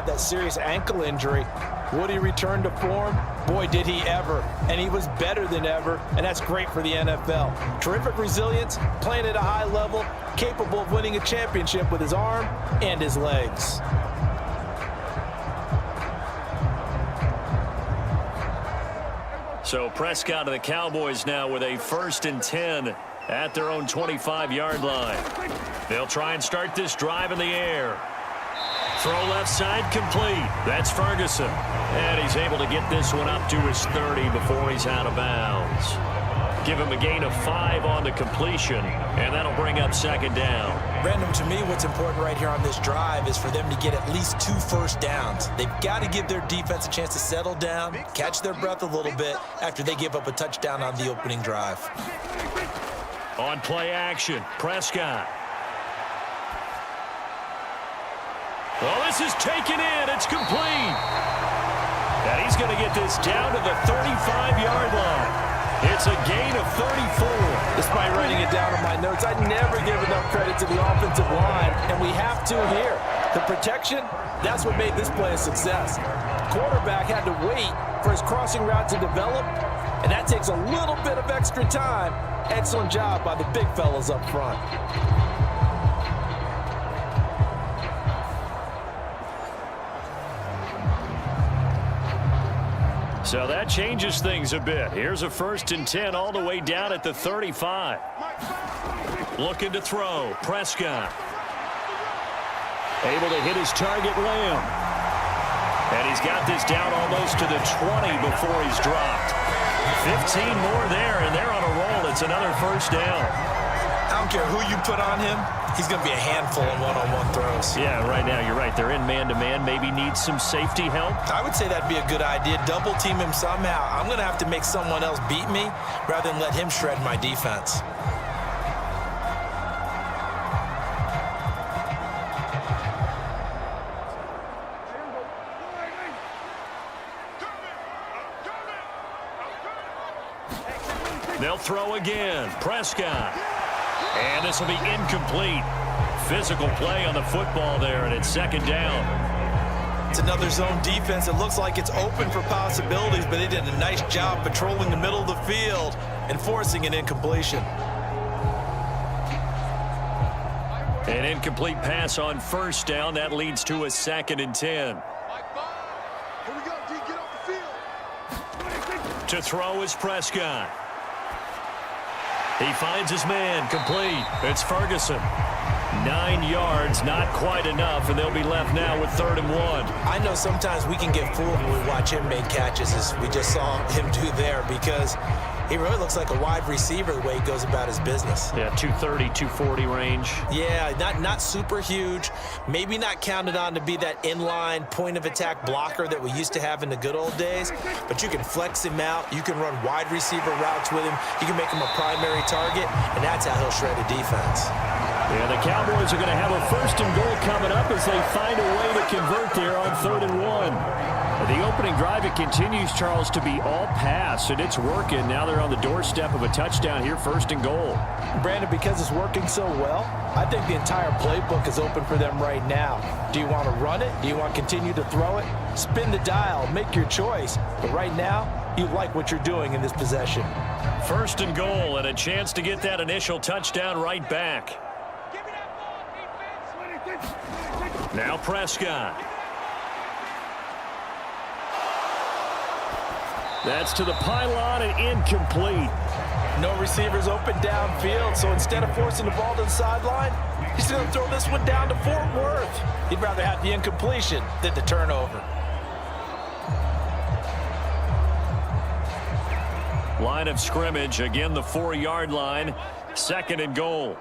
had that serious ankle injury. Would he return to form? Boy, did he ever. And he was better than ever, and that's great for the NFL. Terrific resilience, playing at a high level, capable of winning a championship with his arm and his legs. So Prescott of the Cowboys now with a 1st and 10 at their own 25-yard line. They'll try and start this drive in the air. Throw left side complete. That's Ferguson. And he's able to get this one up to his 30 before he's out of bounds. Give him a gain of 5 on the completion, and that'll bring up 2nd down. Brandon, to me, what's important right here on this drive is for them to get at least 2 first downs. They've got to give their defense a chance to settle down, catch their breath a little bit after they give up a touchdown on the opening drive. On play action, Prescott. Well, this is taken in. It's complete. And he's going to get this down to the 35-yard line. It's a gain of 34. Despite writing it down on my notes, I never give enough credit to the offensive line, and we have to here. The protection, that's what made this play a success. Quarterback had to wait for his crossing route to develop, and that takes a little bit of extra time. Excellent job by the big fellas up front. So that changes things a bit. Here's a 1st and 10 all the way down at the 35. Looking to throw. Prescott. Able to hit his target, Lamb. And he's got this down almost to the 20 before he's dropped. 15 more there, and they're on a roll. It's another 1st down. I don't care who you put on him. He's going to be a handful in one-on-one throws. Yeah, right now you're right. They're in man-to-man. Maybe need some safety help. I would say that'd be a good idea. Double team him somehow. I'm going to have to make someone else beat me rather than let him shred my defense. They'll throw again. Prescott. And this will be incomplete. Physical play on the football there, and it's 2nd down. It's another zone defense. It looks like it's open for possibilities, but they did a nice job patrolling the middle of the field and forcing an incompletion. An incomplete pass on 1st down. That leads to a 2nd and 10. Here we go, D. Get off the field. To throw is Prescott. He finds his man, complete. It's Ferguson. 9 yards, not quite enough, and they'll be left now with 3rd and 1. I know sometimes we can get fooled when we watch him make catches, as we just saw him do there, because he really looks like a wide receiver the way he goes about his business. Yeah, 230, 240 range. Yeah, not super huge. Maybe not counted on to be that inline point-of-attack blocker that we used to have in the good old days, but you can flex him out. You can run wide receiver routes with him. You can make him a primary target, and that's how he'll shred a defense. Yeah, the Cowboys are going to have a 1st and goal coming up as they find a way to convert there on 3rd and 1. The opening drive, it continues, Charles, to be all pass, and it's working. Now they're on the doorstep of a touchdown here, 1st and goal. Brandon, because it's working so well, I think the entire playbook is open for them right now. Do you want to run it? Do you want to continue to throw it? Spin the dial, make your choice. But right now, you like what you're doing in this possession. 1st and goal, and a chance to get that initial touchdown right back. Now Prescott. That's to the pylon and incomplete. No receivers open downfield, so instead of forcing the ball to the sideline, he's going to throw this one down to Fort Worth. He'd rather have the incompletion than the turnover. Line of scrimmage, again the 4-yard line, 2nd and goal.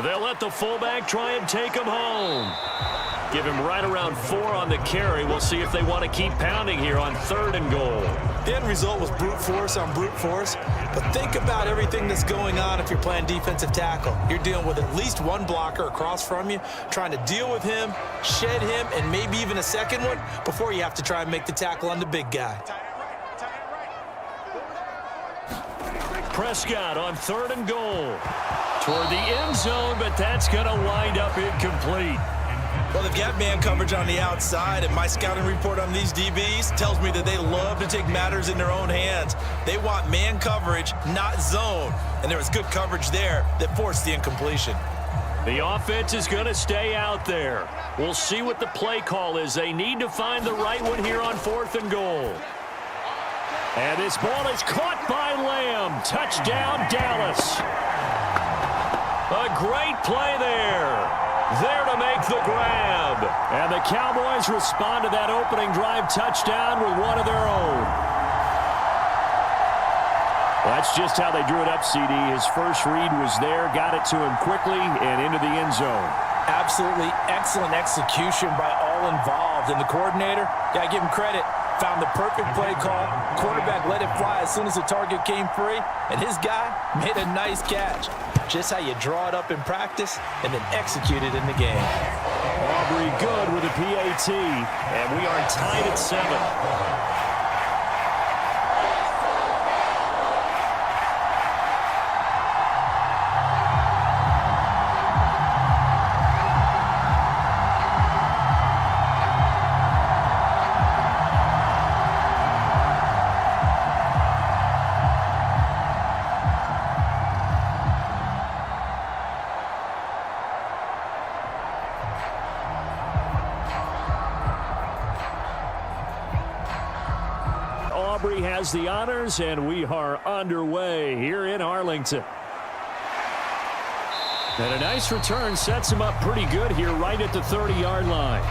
They'll let the fullback try and take him home. Give him right around 4 on the carry. We'll see if they want to keep pounding here on 3rd and goal. The end result was brute force on brute force. But think about everything that's going on if you're playing defensive tackle. You're dealing with at least one blocker across from you, trying to deal with him, shed him, and maybe even a second one before you have to try and make the tackle on the big guy. Prescott on 3rd and goal. Toward the end zone, but that's going to wind up incomplete. Well, they've got man coverage on the outside, and my scouting report on these DBs tells me that they love to take matters in their own hands. They want man coverage, not zone. And there was good coverage there that forced the incompletion. The offense is going to stay out there. We'll see what the play call is. They need to find the right one here on 4th and goal. And this ball is caught by Lamb. Touchdown, Dallas. A great play there. There to make the grab. And the Cowboys respond to that opening drive touchdown with one of their own. That's just how they drew it up, CD. His first read was there, got it to him quickly, and into the end zone. Absolutely excellent execution by all involved. And the coordinator, got to give him credit, found the perfect play call. Quarterback let it fly as soon as the target came free, and his guy made a nice catch. Just how you draw it up in practice and then execute it in the game. Aubrey good with a PAT, and we are tied at 7. Aubrey has the honors, and we are underway here in Arlington. And a nice return sets him up pretty good here right at the 30-yard line.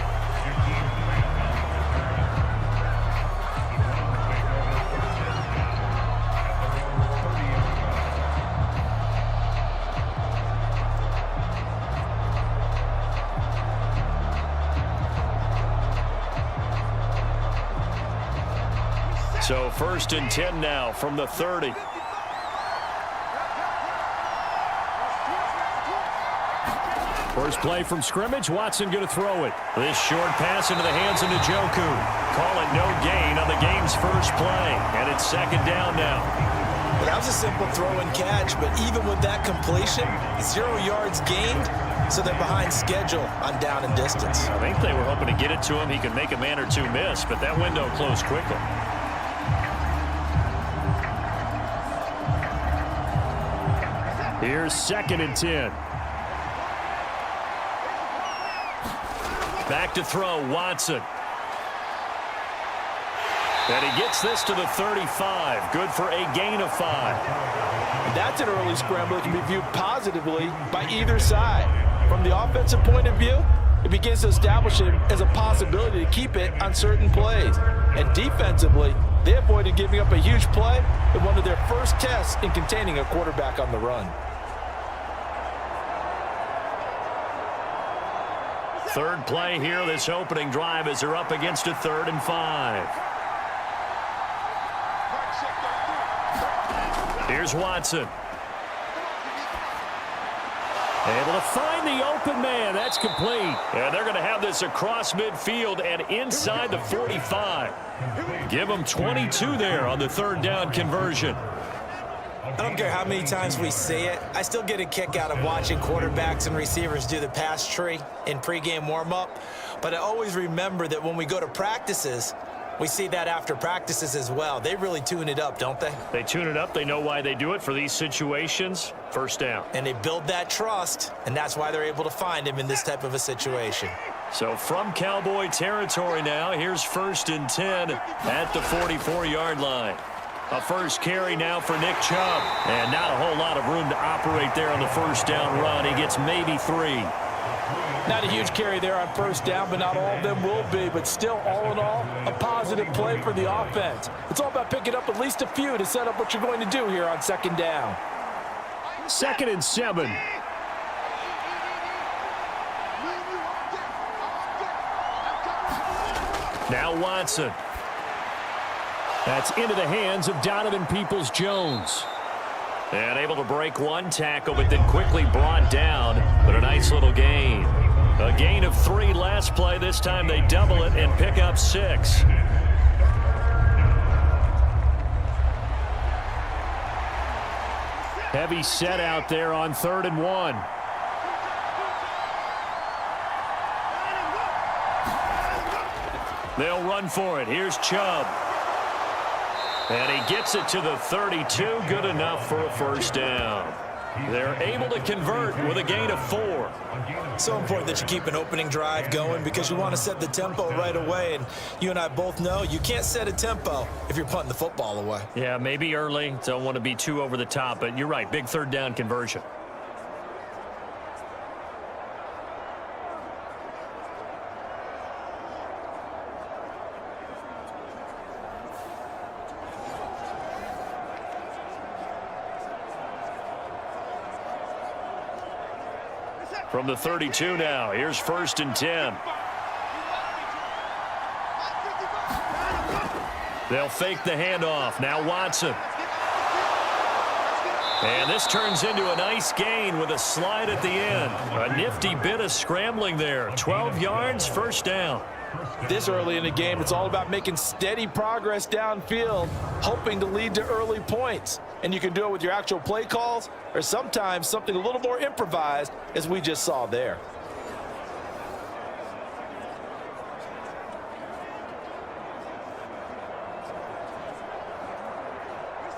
So 1st and 10 now from the 30. First play from scrimmage. Watson going to throw it. This short pass into the hands of Njoku. Call it no gain on the game's first play. And it's 2nd down now. Well, that was a simple throw and catch, but even with that completion, 0 yards gained, so they're behind schedule on down and distance. I think they were hoping to get it to him. He could make a man or two miss, but that window closed quickly. Here's 2nd and 10. Back to throw, Watson. And he gets this to the 35. Good for a gain of 5. That's an early scramble that can be viewed positively by either side. From the offensive point of view, it begins to establish it as a possibility to keep it on certain plays. And defensively, they avoided giving up a huge play in one of their first tests in containing a quarterback on the run. Third play here, this opening drive, as they're up against a 3rd and 5. Here's Watson. Able to find the open man. That's complete. And they're going to have this across midfield and inside the 45. Give them 22 there on the 3rd down conversion. I don't care how many times we see it. I still get a kick out of watching quarterbacks and receivers do the pass tree in pregame warm-up. But I always remember that when we go to practices, we see that after practices as well. They really tune it up, don't they? They tune it up. They know why they do it for these situations. 1st down. And they build that trust, and that's why they're able to find him in this type of a situation. So from Cowboy territory now, here's 1st and 10 at the 44-yard line. A first carry now for Nick Chubb. And not a whole lot of room to operate there on the 1st down run. He gets maybe 3. Not a huge carry there on 1st down, but not all of them will be. But still, all in all, a positive play for the offense. It's all about picking up at least a few to set up what you're going to do here on 2nd down. 2nd and 7. Now Watson. That's into the hands of Donovan Peoples-Jones. And able to break one tackle, but then quickly brought down. But a nice little gain. A gain of 3 last play. This time they double it and pick up 6. Heavy set out there on 3rd and 1. They'll run for it. Here's Chubb. And he gets it to the 32. Good enough for a first down. They're able to convert with a gain of 4. So important that you keep an opening drive going because you want to set the tempo right away. And you and I both know you can't set a tempo if you're punting the football away. Yeah, maybe early. Don't want to be too over the top, but you're right. Big third down conversion. From the 32 now, here's 1st and 10. They'll fake the handoff. Now Watson. And this turns into a nice gain with a slide at the end. A nifty bit of scrambling there. 12 yards, first down. This early in the game, it's all about making steady progress downfield, hoping to lead to early points. And you can do it with your actual play calls or sometimes something a little more improvised, as we just saw there.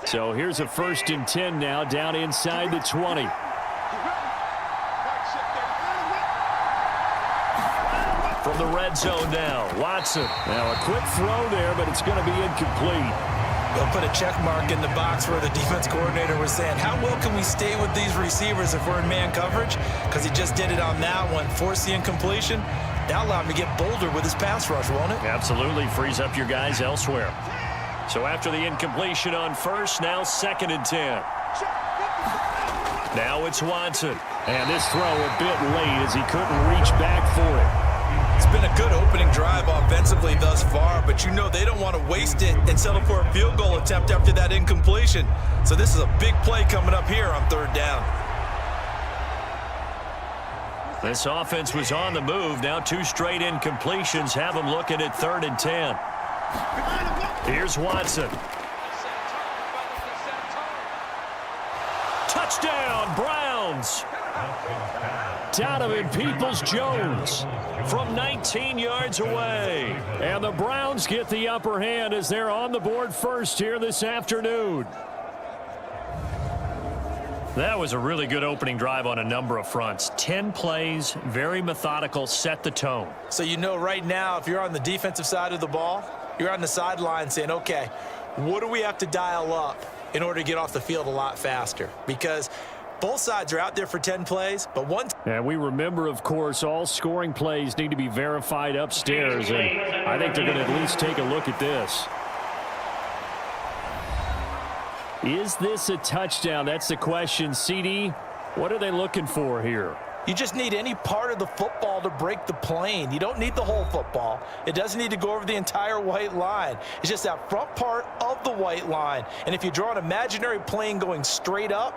So here's a 1st and 10 now, down inside the 20. From the red zone now, Watson. Now a quick throw there, but it's going to be incomplete. They'll put a check mark in the box where the defense coordinator was saying, how well can we stay with these receivers if we're in man coverage? Because he just did it on that one, forced the incompletion. That'll allow him to get bolder with his pass rush, won't it? Absolutely, frees up your guys elsewhere. So after the incompletion on 1st, now 2nd and 10. Now it's Watson. And this throw a bit late as he couldn't reach back for it. It's been a good opening drive offensively thus far, but you know they don't want to waste it and settle for a field goal attempt after that incompletion. So this is a big play coming up here on 3rd down. This offense was on the move. Now 2 straight incompletions have them looking at 3rd and 10. Here's Watson. Touchdown, Browns. Donovan Peoples-Jones from 19 yards away. And the Browns get the upper hand as they're on the board first here this afternoon. That was a really good opening drive on a number of fronts. 10 plays, very methodical, set the tone. So you know right now if you're on the defensive side of the ball, you're on the sideline saying, okay, what do we have to dial up in order to get off the field a lot faster? Because both sides are out there for 10 plays, but one. And we remember, of course, all scoring plays need to be verified upstairs, and I think they're going to at least take a look at this. Is this a touchdown? That's the question. CD, what are they looking for here? You just need any part of the football to break the plane. You don't need the whole football. It doesn't need to go over the entire white line. It's just that front part of the white line. And if you draw an imaginary plane going straight up,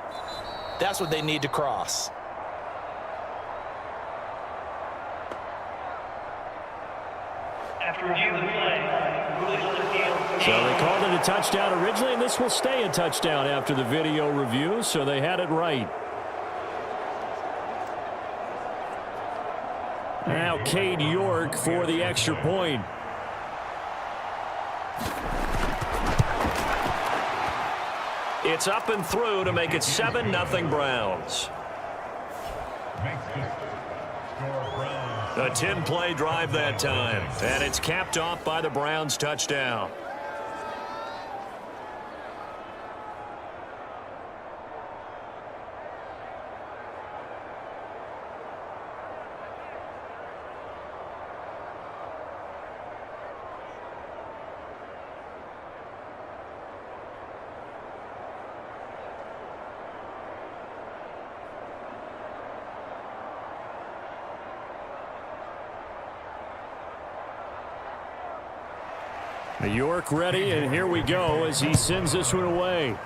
that's what they need to cross. After review of the play, rulings on the field. So they called it a touchdown originally, and this will stay a touchdown after the video review, so they had it right. Now Cade York for the extra point. It's up and through to make it 7-0 Browns. A 10-play drive that time, and it's capped off by the Browns touchdown. York ready, and here we go as he sends this one away.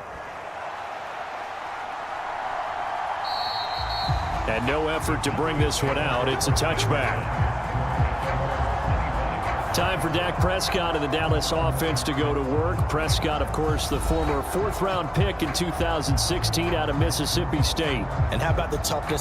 And no effort to bring this one out. It's a touchback. Time for Dak Prescott and the Dallas offense to go to work. Prescott, of course, the former 4th-round pick in 2016 out of Mississippi State. And how about the toughness